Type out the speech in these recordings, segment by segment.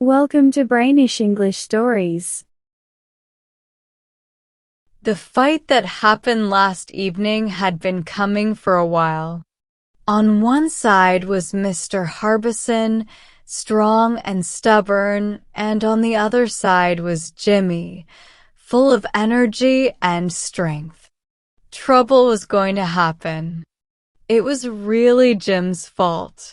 Welcome to Brainish English Stories. The fight that happened last evening had been coming for a while. On one side was Mr. Harbison, strong and stubborn, and on the other side was Jimmy, full of energy and strength. Trouble was going to happen. It was really Jim's fault.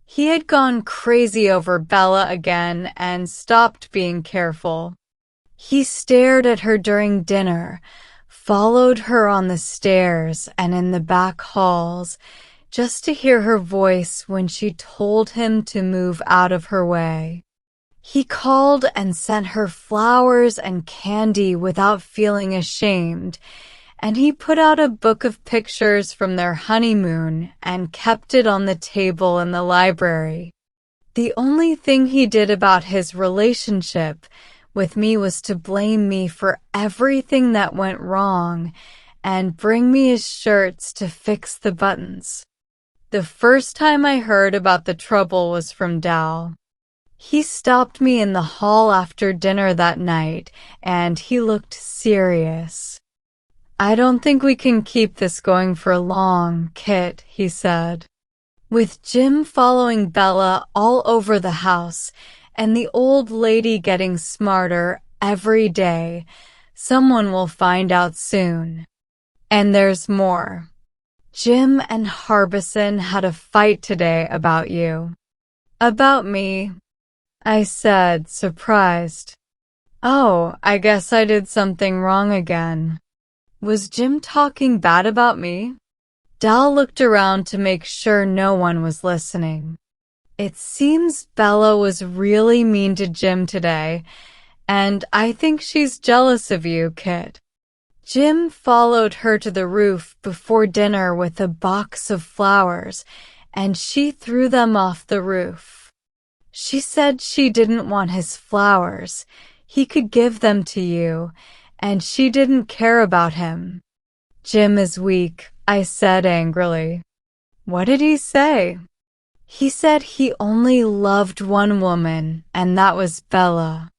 He had gone crazy over Bella again and stopped being careful. He stared at her during dinner, followed her on the stairs and in the back halls, just to hear her voice when she told him to move out of her way. He called and sent her flowers and candy without feeling ashamed, and he put out a book of pictures from their honeymoon and kept it on the table in the library. The only thing he did about his relationship with me was to blame me for everything that went wrong and bring me his shirts to fix the buttons. The first time I heard about the trouble was from Dal. He stopped me in the hall after dinner that night, and he looked serious. "I don't think we can keep this going for long, Kit," he said. "With Jim following Bella all over the house, and the old lady getting smarter every day, someone will find out soon. And there's more. Jim and Harbison had a fight today about you." "About me?" I said, surprised. "Oh, I guess I did something wrong again. Was Jim talking bad about me?" Dal looked around to make sure no one was listening. "It seems Bella was really mean to Jim today, and I think she's jealous of you, Kit. Jim followed her to the roof before dinner with a box of flowers, and she threw them off the roof. She said she didn't want his flowers. He could give them to you, and she didn't care about him." "Jim is weak," I said angrily. "What did he say?" "He said he only loved one woman, and that was Bella.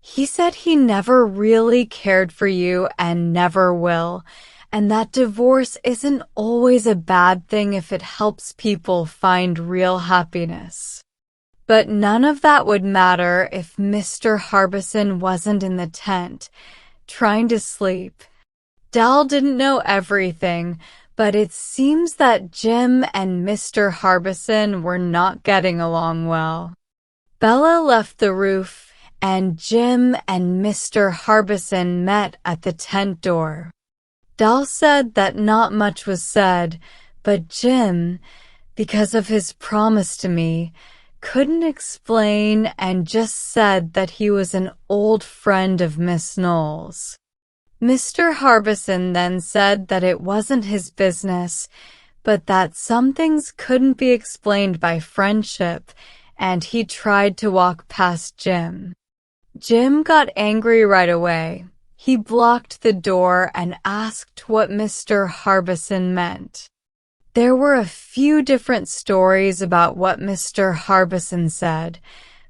He said he never really cared for you and never will, and that divorce isn't always a bad thing if it helps people find real happiness. But none of that would matter if Mr. Harbison wasn't in the tent, trying to sleep." Dal didn't know everything, but it seems that Jim and Mr. Harbison were not getting along well. Bella left the roof, and Jim and Mr. Harbison met at the tent door. Dal said that not much was said, but Jim, because of his promise to me, couldn't explain and just said that he was an old friend of Miss Knowles. Mr. Harbison then said that it wasn't his business, but that some things couldn't be explained by friendship, and he tried to walk past Jim. Jim got angry right away. He blocked the door and asked what Mr. Harbison meant. There were a few different stories about what Mr. Harbison said,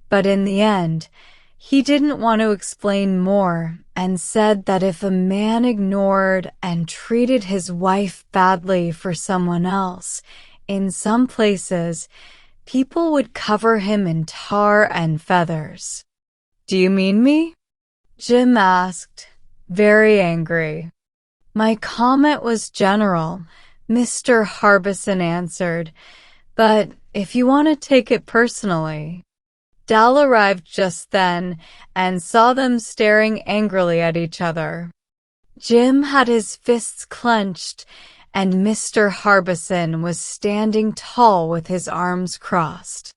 but in the end, he didn't want to explain more and said that if a man ignored and treated his wife badly for someone else, in some places, people would cover him in tar and feathers. "Do you mean me?" Jim asked, very angry. "My comment was general," Mr. Harbison answered, "but if you want to take it personally." Dal arrived just then and saw them staring angrily at each other. Jim had his fists clenched, and Mr. Harbison was standing tall with his arms crossed.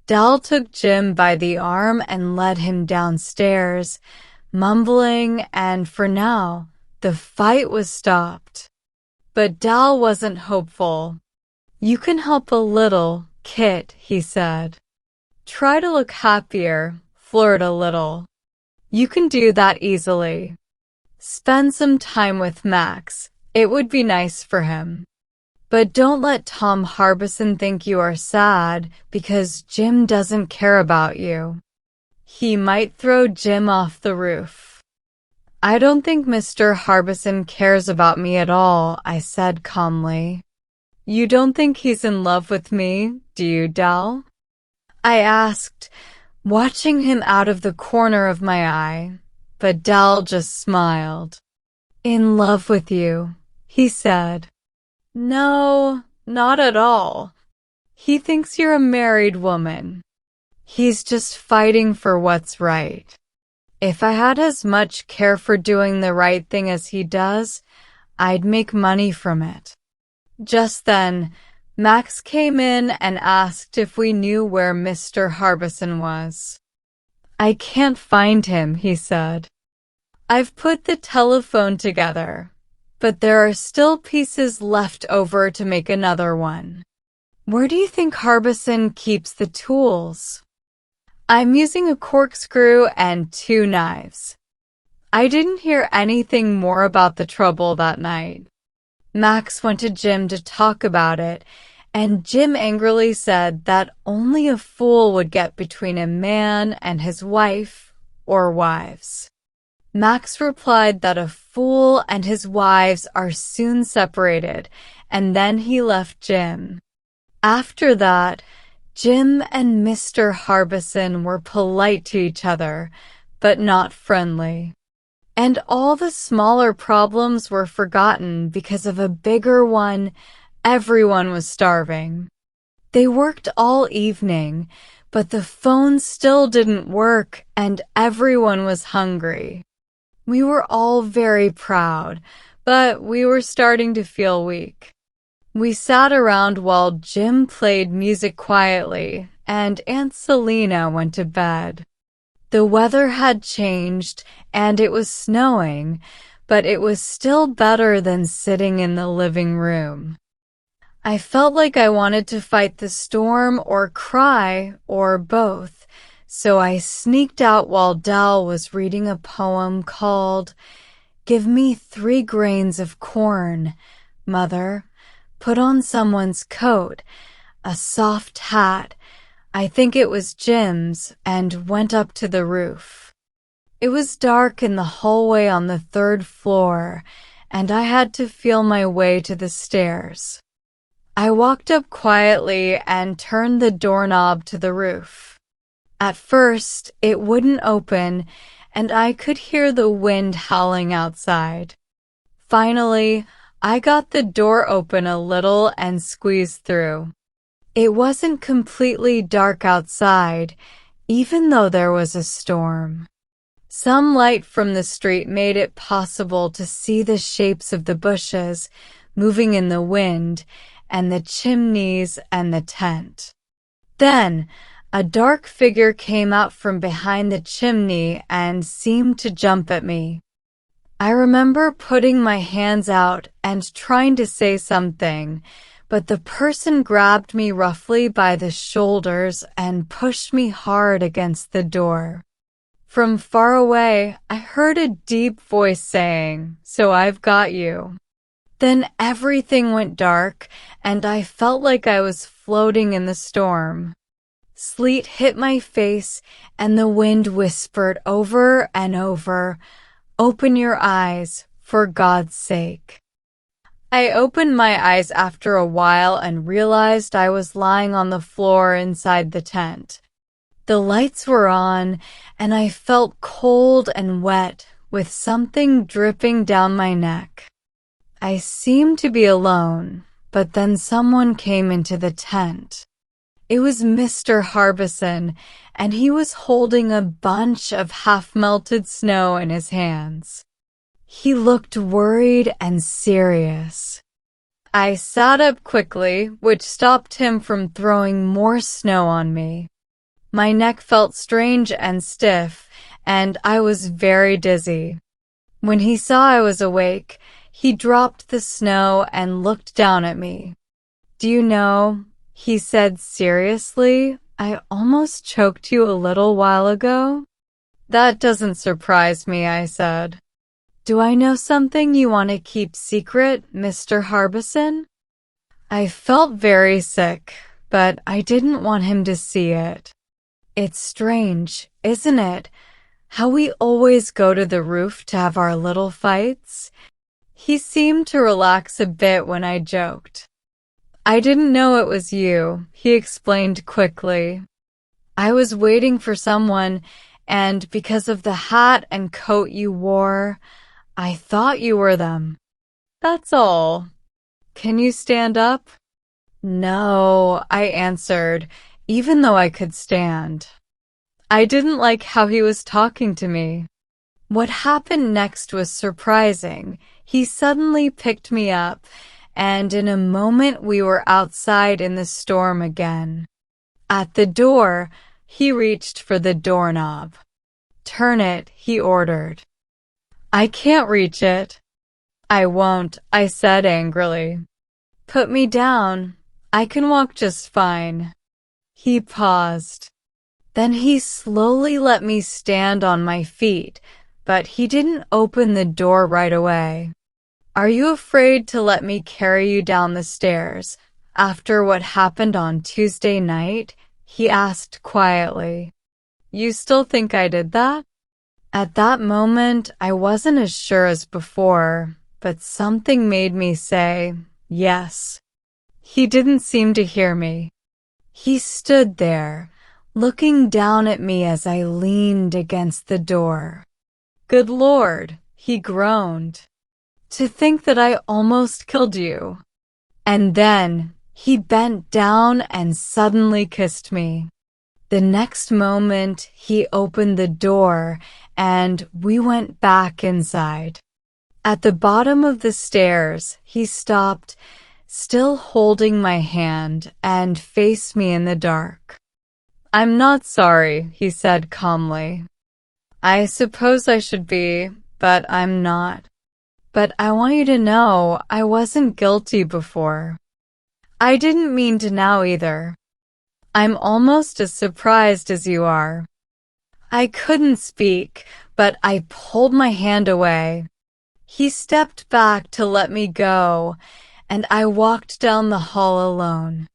Dal took Jim by the arm and led him downstairs, mumbling, and for now, the fight was stopped. But Dal wasn't hopeful. "You can help a little, Kit," he said. "Try to look happier, flirt a little. You can do that easily. Spend some time with Max. It would be nice for him. But don't let Tom Harbison think you are sad because Jim doesn't care about you." He might throw Jim off the roof. I don't think Mr. Harbison cares about me at all, I said calmly. You don't think he's in love with me, do you, Dal? I asked, watching him out of the corner of my eye, but Dal just smiled. In love with you, he said. No, not at all. He thinks you're a married woman. He's just fighting for what's right. If I had as much care for doing the right thing as he does, I'd make money from it. Just then, Max came in and asked if we knew where Mr. Harbison was. I can't find him, he said. I've put the telephone together, but there are still pieces left over to make another one. Where do you think Harbison keeps the tools? I'm using a corkscrew and 2 knives. I didn't hear anything more about the trouble that night. Max went to Jim to talk about it, and Jim angrily said that only a fool would get between a man and his wife or wives. Max replied that a fool and his wives are soon separated, and then he left Jim. After that, Jim and Mr. Harbison were polite to each other, but not friendly. And all the smaller problems were forgotten because of a bigger one. Everyone was starving. They worked all evening, but the phone still didn't work and everyone was hungry. We were all very proud, but we were starting to feel weak. We sat around while Jim played music quietly and Aunt Selena went to bed. The weather had changed and it was snowing, but it was still better than sitting in the living room. I felt like I wanted to fight the storm or cry or both, so I sneaked out while Dal was reading a poem called "Give Me 3 grains of corn, Mother. Put on someone's coat, a soft hat," I think it was Jim's, and went up to the roof. It was dark in the hallway on the 3rd floor, and I had to feel my way to the stairs. I walked up quietly and turned the doorknob to the roof. At first, it wouldn't open, and I could hear the wind howling outside. Finally, I got the door open a little and squeezed through. It wasn't completely dark outside, even though there was a storm. Some light from the street made it possible to see the shapes of the bushes moving in the wind and the chimneys and the tent. Then, a dark figure came out from behind the chimney and seemed to jump at me. I remember putting my hands out and trying to say something, but the person grabbed me roughly by the shoulders and pushed me hard against the door. From far away, I heard a deep voice saying, "So I've got you." Then everything went dark, and I felt like I was floating in the storm. Sleet hit my face, and the wind whispered over and over, "Open your eyes, for God's sake." I opened my eyes after a while and realized I was lying on the floor inside the tent. The lights were on, and I felt cold and wet, with something dripping down my neck. I seemed to be alone, but then someone came into the tent. It was Mr. Harbison, and he was holding a bunch of half-melted snow in his hands. He looked worried and serious. I sat up quickly, which stopped him from throwing more snow on me. My neck felt strange and stiff, and I was very dizzy. When he saw I was awake, he dropped the snow and looked down at me. "Do you know," he said seriously, "I almost choked you a little while ago?" "That doesn't surprise me," I said. "Do I know something you want to keep secret, Mr. Harbison?" I felt very sick, but I didn't want him to see it. It's strange, isn't it? How we always go to the roof to have our little fights? He seemed to relax a bit when I joked. I didn't know it was you, he explained quickly. I was waiting for someone, and because of the hat and coat you wore, I thought you were them. That's all. Can you stand up? No, I answered, even though I could stand. I didn't like how he was talking to me. What happened next was surprising. He suddenly picked me up, and in a moment we were outside in the storm again. At the door, he reached for the doorknob. Turn it, he ordered. I can't reach it. I won't, I said angrily. Put me down. I can walk just fine. He paused. Then he slowly let me stand on my feet, but he didn't open the door right away. Are you afraid to let me carry you down the stairs after what happened on Tuesday night? He asked quietly. You still think I did that? At that moment, I wasn't as sure as before, but something made me say, yes. He didn't seem to hear me. He stood there, looking down at me as I leaned against the door. Good Lord, he groaned. To think that I almost killed you. And then he bent down and suddenly kissed me. The next moment, he opened the door and we went back inside. At the bottom of the stairs, he stopped, still holding my hand, and faced me in the dark. I'm not sorry, he said calmly. I suppose I should be, but I'm not. But I want you to know I wasn't guilty before. I didn't mean to now either. I'm almost as surprised as you are. I couldn't speak, but I pulled my hand away. He stepped back to let me go, and I walked down the hall alone.